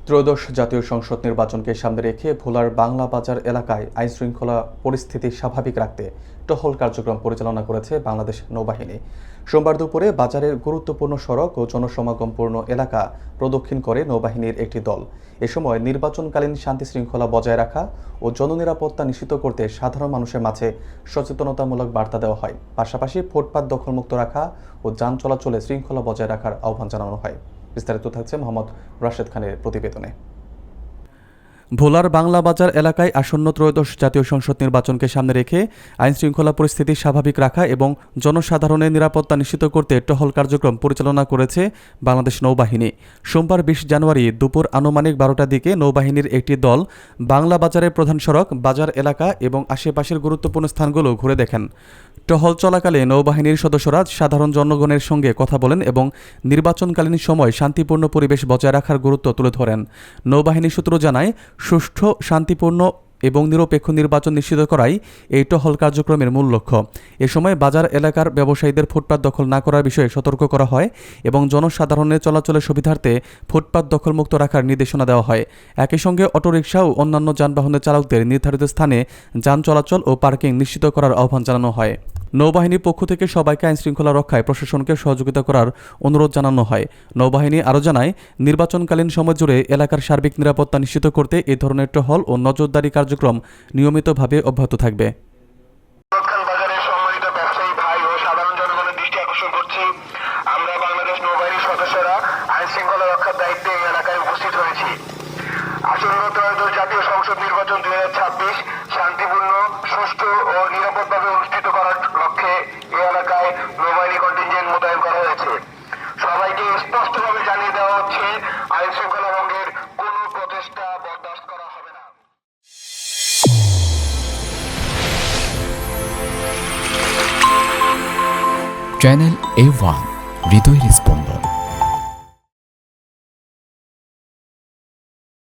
ত্রয়োদশ জাতীয় সংসদ নির্বাচনকে সামনে রেখে ভোলার বাংলা বাজার এলাকায় আইনশৃঙ্খলা পরিস্থিতি স্বাভাবিক রাখতে টহল কার্যক্রম পরিচালনা করেছে বাংলাদেশ নৌবাহিনী। সোমবার দুপুরে বাজারের গুরুত্বপূর্ণ সড়ক ও জনসমাগমপূর্ণ এলাকা প্রদক্ষিণ করে নৌবাহিনীর একটি দল। এ সময় নির্বাচনকালীন শান্তি শৃঙ্খলা বজায় রাখা ও জননিরাপত্তা নিশ্চিত করতে সাধারণ মানুষের মাঝে সচেতনতামূলক বার্তা দেওয়া হয়। পাশাপাশি ফুটপাত দখলমুক্ত রাখা ও যান চলাচলে শৃঙ্খলা বজায় রাখার আহ্বান জানানো হয়। বিস্তারিত থাকছে মোহাম্মদ রাশেদ খানের প্রতিবেদনে। ভোলার বাংলা বাজার এলাকায় আসন্ন ত্রয়োদশ জাতীয় সংসদ নির্বাচনকে সামনে রেখে আইনশৃঙ্খলা পরিস্থিতি স্বাভাবিক রাখা এবং জনসাধারণের নিরাপত্তা নিশ্চিত করতে টহল কার্যক্রম পরিচালনা করেছে বাংলাদেশ নৌবাহিনী। সোমবার ২০ জানুয়ারি দুপুর আনুমানিক ১২টার দিকে নৌবাহিনীর একটি দল বাংলা বাজারের প্রধান সড়ক, বাজার এলাকা এবং আশেপাশের গুরুত্বপূর্ণ স্থানগুলো ঘুরে দেখেন। টহল চলাকালে নৌবাহিনীর সদস্যরা সাধারণ জনগণের সঙ্গে কথা বলেন এবং নির্বাচনকালীন সময় শান্তিপূর্ণ পরিবেশ বজায় রাখার গুরুত্ব তুলে ধরেন। নৌবাহিনী সূত্র জানায়, সুষ্ঠু, শান্তিপূর্ণ এবং নিরপেক্ষ নির্বাচন নিশ্চিত করাই এই টহল কার্যক্রমের মূল লক্ষ্য। এ সময় বাজার এলাকার ব্যবসায়ীদের ফুটপাত দখল না করার বিষয়ে সতর্ক করা হয় এবং জনসাধারণের চলাচলের সুবিধার্থে ফুটপাত দখলমুক্ত রাখার নির্দেশনা দেওয়া হয়। একই সঙ্গে অটোরিকশা ও অন্যান্য যানবাহনের চালকদের নির্ধারিত স্থানে যান চলাচল ও পার্কিং নিশ্চিত করার আহ্বান জানানো হয়। নৌবাহিনীর পক্ষ থেকে সবাইকে আইনশৃঙ্খলা রক্ষায় প্রশাসনকে সহযোগিতা করার অনুরোধ জানানো হয়। নৌবাহিনী আরও জানায়, নির্বাচনকালীন সময় জুড়ে এলাকার সার্বিক নিরাপত্তা নিশ্চিত করতে এ ধরনের টহল ও নজরদারি কার্যক্রম নিয়মিতভাবে অব্যাহত থাকবে। আমরা বাংলাদেশ নৌবাহিনীর সদস্যরা আইনশৃঙ্খলা রক্ষার দায়িত্বে এই এলাকায় উপস্থিত হয়েছি। আসন্ন ত্রয়োদশ জাতীয় সংসদ নির্বাচন ২০২৬ শান্তিপূর্ণ, সুষ্ঠু ও নিরাপদভাবে অনুষ্ঠিত করার লক্ষ্যে এই এলাকায় নৌবাহিনী কন্টিনজেন্ট মোতায়েন করা হয়েছে। সবাইকে স্পষ্টভাবে জানিয়ে দেওয়া হচ্ছে, আইন শৃঙ্খলা ভঙ্গের কোনো প্রচেষ্টা বরদাস্ত করা হবে না। চ্যানেল A1 হৃদয়ের স্পন্দন।